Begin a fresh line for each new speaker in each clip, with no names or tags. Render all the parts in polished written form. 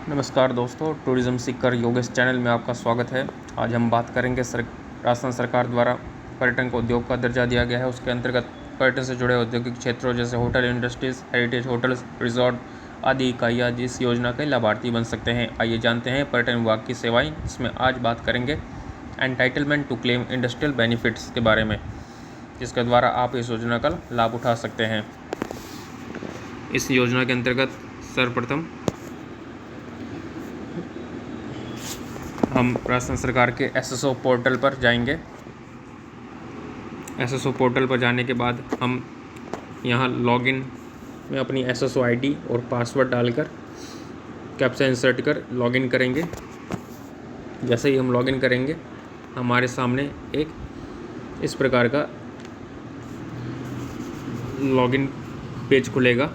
नमस्कार दोस्तों, tourism Sikar Yogesh channel में आपका स्वागत है। आज हम बात करेंगे राजस्थान सरकार द्वारा पर्यटन को उद्योग का दर्जा दिया गया है। उसके अंतर्गत पर्यटन से जुड़े औद्योगिक क्षेत्रों जैसे hotel industries, heritage hotels, resort आदि इकाइयाँ इस योजना के लाभार्थी बन सकते हैं। आइए जानते हैं पर्यटन विभाग की सेवाएँ, जिसमें आज बात करेंगे entitlement to claim industrial benefits के बारे में, जिसके द्वारा आप इस योजना का लाभ उठा सकते हैं। इस योजना के अंतर्गत सर्वप्रथम हम राजस्थान सरकार के एसएसओ पोर्टल पर जाएंगे। एसएसओ पोर्टल पर जाने के बाद हम यहाँ लॉगिन में अपनी एसएसओ आईडी और पासवर्ड डालकर कैप्चा इंसर्ट कर लॉगिन करेंगे। जैसे ही हम लॉगिन करेंगे, हमारे सामने एक इस प्रकार का लॉगिन पेज खुलेगा,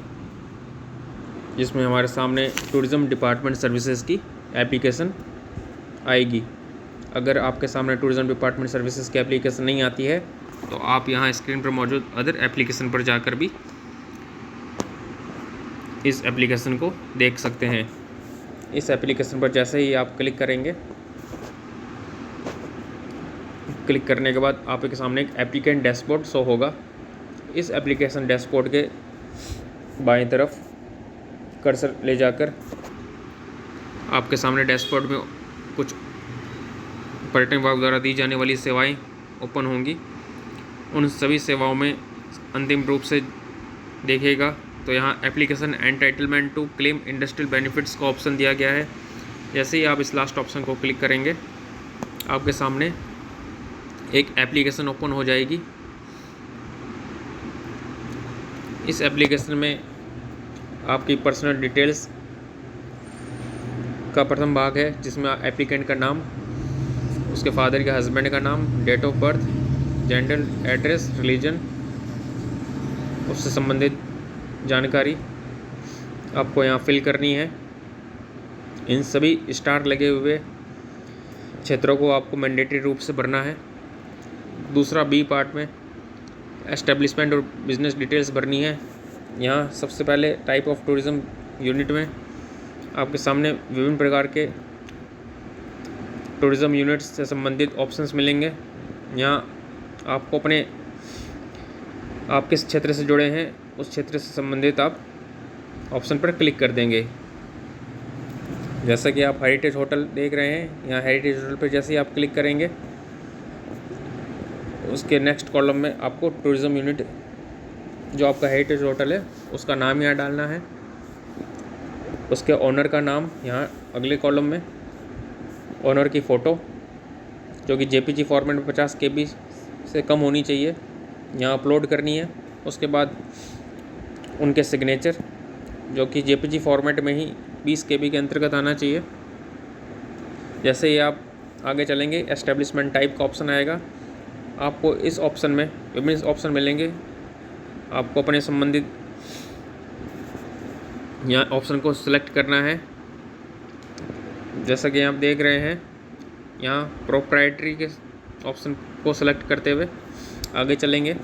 जिसमें हमारे सामने टूरिज़्म डिपार्टमेंट सर्विसेज की एप्लीकेशन आएगी। अगर आपके सामने टूरिज़्म डिपार्टमेंट सर्विसेज की एप्लीकेशन नहीं आती है, तो आप यहाँ स्क्रीन पर मौजूद अदर एप्लीकेशन पर जाकर भी इस एप्लीकेशन को देख सकते हैं। इस एप्लीकेशन पर जैसे ही आप क्लिक करेंगे, क्लिक करने के बाद आपके सामने एक एप्लीकेंट डैशबोर्ड शो होगा। इस एप्लीकेशन डैशबोर्ड के बाएं तरफ कर्सर ले जाकर आपके सामने डैशबोर्ड में कुछ पर्यटन विभाग द्वारा दी जाने वाली सेवाएं ओपन होंगी। उन सभी सेवाओं में अंतिम रूप से देखिएगा तो यहाँ application entitlement to claim industrial benefits का ऑप्शन दिया गया है। जैसे ही आप इस लास्ट ऑप्शन को क्लिक करेंगे, आपके सामने एक एप्लीकेशन ओपन हो जाएगी। इस एप्लीकेशन में आपकी पर्सनल डिटेल्स का प्रथम भाग है, जिसमें एप्लीकेंट का नाम, उसके फादर के हस्बैंड का नाम, date of birth, gender, address, religion, उससे संबंधित जानकारी आपको यहाँ फिल करनी है। इन सभी स्टार लगे हुए क्षेत्रों को आपको मैंडेटरी रूप से भरना है। दूसरा बी पार्ट में एस्टेब्लिशमेंट और बिजनेस डिटेल्स भरनी है। यहाँ सबसे पहले टाइप ऑफ टूरिज़्म यूनिट में आपके सामने विभिन्न प्रकार के टूरिज़्म यूनिट्स से संबंधित ऑप्शंस मिलेंगे। यहाँ आपको आप किस क्षेत्र से जुड़े हैं, उस क्षेत्र से संबंधित आप ऑप्शन पर क्लिक कर देंगे। जैसा कि आप हेरिटेज होटल देख रहे हैं, यहाँ हेरिटेज होटल पर जैसे ही आप क्लिक करेंगे, उसके नेक्स्ट कॉलम में आपको टूरिज़्म यूनिट जो आपका हेरिटेज होटल है उसका नाम यहाँ डालना है। उसके ओनर का नाम यहाँ अगले कॉलम में, ओनर की फ़ोटो जो कि जेपीजी फॉर्मेट में 50 KB से कम होनी चाहिए, यहाँ अपलोड करनी है। उसके बाद उनके सिग्नेचर जो कि जेपीजी फॉर्मेट में ही 20 KB के अंतर्गत आना चाहिए। जैसे ही आप आगे चलेंगे, एस्टेब्लिशमेंट टाइप का ऑप्शन आएगा। आपको इस ऑप्शन में विभिन्न ऑप्शन मिलेंगे। आपको अपने संबंधित यहाँ ऑप्शन को सिलेक्ट करना है। जैसा कि आप देख रहे हैं, यहाँ प्रोप्राइटरी के ऑप्शन को सिलेक्ट करते हुए आगे चलेंगे।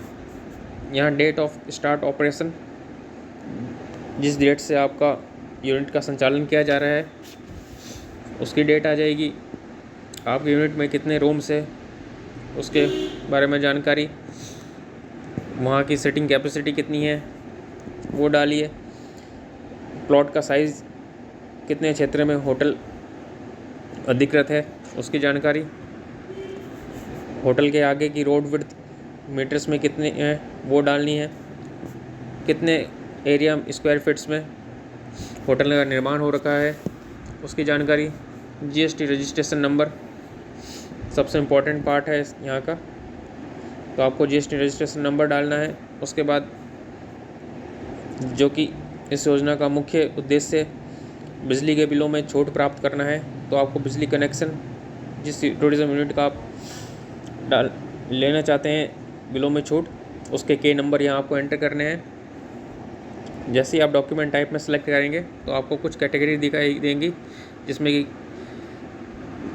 यहाँ डेट ऑफ स्टार्ट ऑपरेशन, जिस डेट से आपका यूनिट का संचालन किया जा रहा है उसकी डेट आ जाएगी। आपके यूनिट में कितने रूम्स है उसके बारे में जानकारी, वहाँ की सीटिंग कैपेसिटी कितनी है वो डालिए। प्लॉट का साइज़, कितने क्षेत्र में होटल अधिकृत है उसकी जानकारी, होटल के आगे की रोड विड्थ मीटर्स में कितने हैं वो डालनी है, कितने एरिया स्क्वायर फीट्स में होटल का निर्माण हो रखा है उसकी जानकारी, जीएसटी रजिस्ट्रेशन नंबर सबसे इम्पोर्टेंट पार्ट है यहाँ का, तो आपको जीएसटी रजिस्ट्रेशन नंबर डालना है। उसके बाद जो कि इस योजना का मुख्य उद्देश्य बिजली के बिलों में छूट प्राप्त करना है, तो आपको बिजली कनेक्शन जिस टूरिज़्म यूनिट का आप लेना चाहते हैं बिलों में छूट, उसके के नंबर यहाँ आपको एंटर करने हैं। जैसे ही आप डॉक्यूमेंट टाइप में सेलेक्ट करेंगे तो आपको कुछ कैटेगरी दिखाई देंगी, जिसमें कि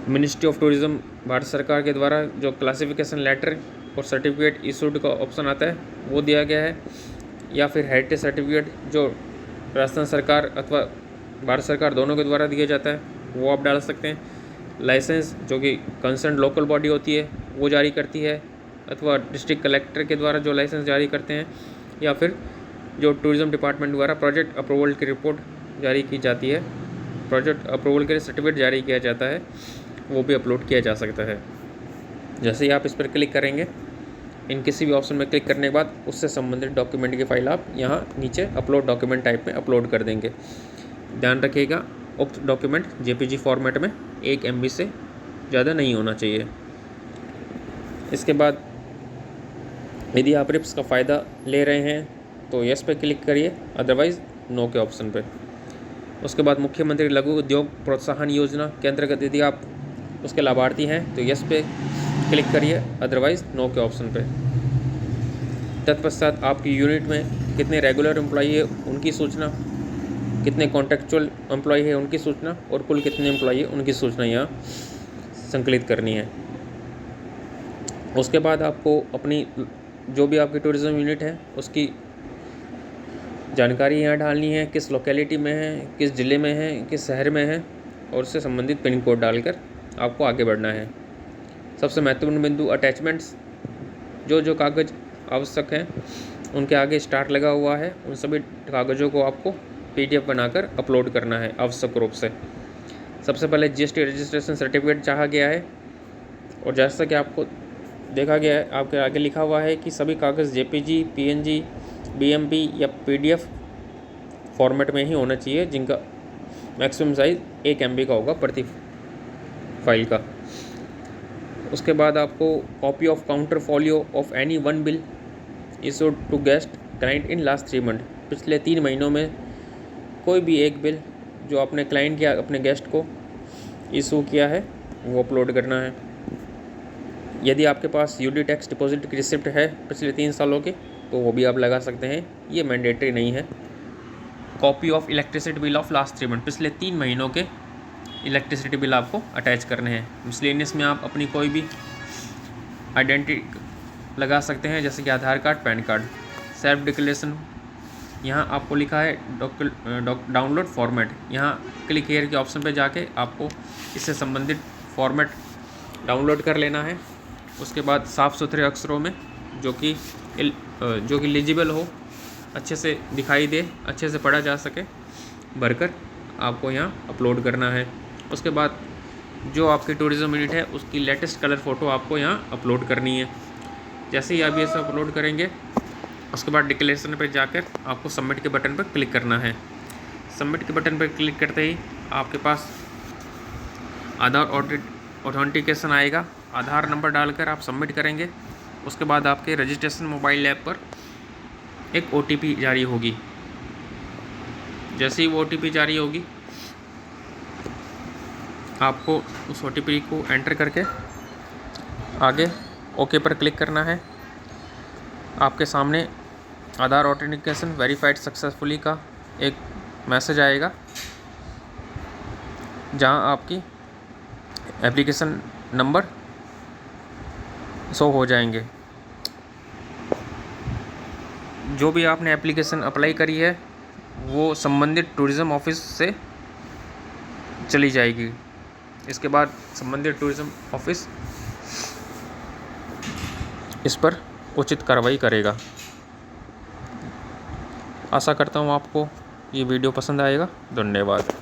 मिनिस्ट्री ऑफ टूरिज़्म भारत सरकार के द्वारा जो क्लासिफिकेशन लेटर और सर्टिफिकेट इशूड का ऑप्शन आता है वो दिया गया है, या फिर हेरिटेज सर्टिफिकेट जो राजस्थान सरकार अथवा भारत सरकार दोनों के द्वारा दिया जाता है, वो आप डाल सकते हैं। लाइसेंस जो कि कंसर्न लोकल बॉडी होती है वो जारी करती है, अथवा डिस्ट्रिक्ट कलेक्टर के द्वारा जो लाइसेंस जारी करते हैं, या फिर जो टूरिज़्म डिपार्टमेंट द्वारा प्रोजेक्ट अप्रूवल की रिपोर्ट जारी की जाती है, प्रोजेक्ट अप्रूवल के लिए सर्टिफिकेट जारी किया जाता है, वो भी अपलोड किया जा सकता है। जैसे ही आप इस पर क्लिक करेंगे, इन किसी भी ऑप्शन में क्लिक करने के बाद उससे संबंधित डॉक्यूमेंट की फ़ाइल आप यहाँ नीचे अपलोड डॉक्यूमेंट टाइप में अपलोड कर देंगे। ध्यान रखिएगा, उक्त डॉक्यूमेंट JPG फॉर्मेट में 1 MB से ज़्यादा नहीं होना चाहिए। इसके बाद यदि आप रिप्स का फ़ायदा ले रहे हैं तो यस पे क्लिक करिए, अदरवाइज़ नो के ऑप्शन पे। उसके बाद मुख्यमंत्री लघु उद्योग प्रोत्साहन योजना के अंतर्गत यदि आप उसके लाभार्थी हैं तो यस पे क्लिक करिए, अदरवाइज़ नो के ऑप्शन पे। तत्पश्चात आपकी यूनिट में कितने रेगुलर एम्प्लॉई है उनकी सूचना, कितने कॉन्ट्रेक्चुअल एम्प्लॉई है उनकी सूचना, और कुल कितने एम्प्लॉई है उनकी सूचना यहाँ संकलित करनी है। उसके बाद आपको अपनी जो भी आपकी टूरिज़्म यूनिट है उसकी जानकारी यहाँ डालनी है, किस लोकेलिटी में है, किस ज़िले में है, किस शहर में है, और उससे संबंधित पिन कोड डालकर आपको आगे बढ़ना है। सबसे महत्वपूर्ण बिंदु अटैचमेंट्स, जो कागज़ आवश्यक हैं उनके आगे स्टार लगा हुआ है, उन सभी कागज़ों को आपको PDF बनाकर अपलोड करना है आवश्यक रूप से। सबसे पहले GST रजिस्ट्रेशन सर्टिफिकेट चाहा गया है, और जैसा कि आपको देखा गया है, आपके आगे लिखा हुआ है कि सभी कागज़ JPG, PNG, BMP या PDF फॉर्मेट में ही होना चाहिए, जिनका मैक्सिमम साइज़ 1 MB का होगा प्रति फाइल का। उसके बाद आपको copy of counter folio of any one bill issued to guest client in last 3 month, पिछले 3 महीनों में कोई भी एक बिल जो आपने क्लाइंट या अपने गेस्ट को इशू किया है वो अपलोड करना है। यदि आपके पास UD टैक्स डिपॉजिट की रिसिप्ट है पिछले 3 सालों की तो वो भी आप लगा सकते हैं, ये मैंडेटरी नहीं है। Copy of electricity bill of last 3 month, पिछले 3 महीनों के इलेक्ट्रिसिटी बिल आपको अटैच करने हैं। मिसलेनियस में आप अपनी कोई भी आइडेंटिटी लगा सकते हैं, जैसे कि Aadhaar card, PAN card. Self declaration, यहाँ आपको लिखा है डाउनलोड फॉर्मेट, यहाँ क्लिक हियर के ऑप्शन पे जाके आपको इससे संबंधित फॉर्मेट डाउनलोड कर लेना है। उसके बाद साफ़ सुथरे अक्षरों में जो कि लीजिबल हो, अच्छे से दिखाई दे, अच्छे से पढ़ा जा सके, भरकर आपको यहाँ अपलोड करना है। उसके बाद जो आपकी टूरिज़्म यूनिट है उसकी लेटेस्ट कलर फ़ोटो आपको यहाँ अपलोड करनी है। जैसे ही आप ये सब अपलोड करेंगे उसके बाद डिक्लेरेशन पर जाकर आपको सबमिट के बटन पर क्लिक करना है। सबमिट के बटन पर क्लिक करते ही आपके पास आधार ऑथेंटिकेशन आएगा। आधार नंबर डालकर आप सबमिट करेंगे। उसके बाद आपके रजिस्ट्रेशन मोबाइल ऐप पर एक OTP जारी होगी। जैसे ही वो OTP जारी होगी आपको उस OTP को एंटर करके आगे ओके पर क्लिक करना है। आपके सामने आधार ऑथेंटिकेशन वेरीफाइड सक्सेसफुली का एक मैसेज आएगा, जहां आपकी एप्लीकेशन नंबर शो हो जाएंगे। जो भी आपने एप्लीकेशन अप्लाई करी है वो संबंधित टूरिज़्म ऑफिस से चली जाएगी। इसके बाद संबंधित टूरिज़्म ऑफिस इस पर उचित कार्रवाई करेगा। आशा करता हूँ आपको ये वीडियो पसंद आएगा। धन्यवाद।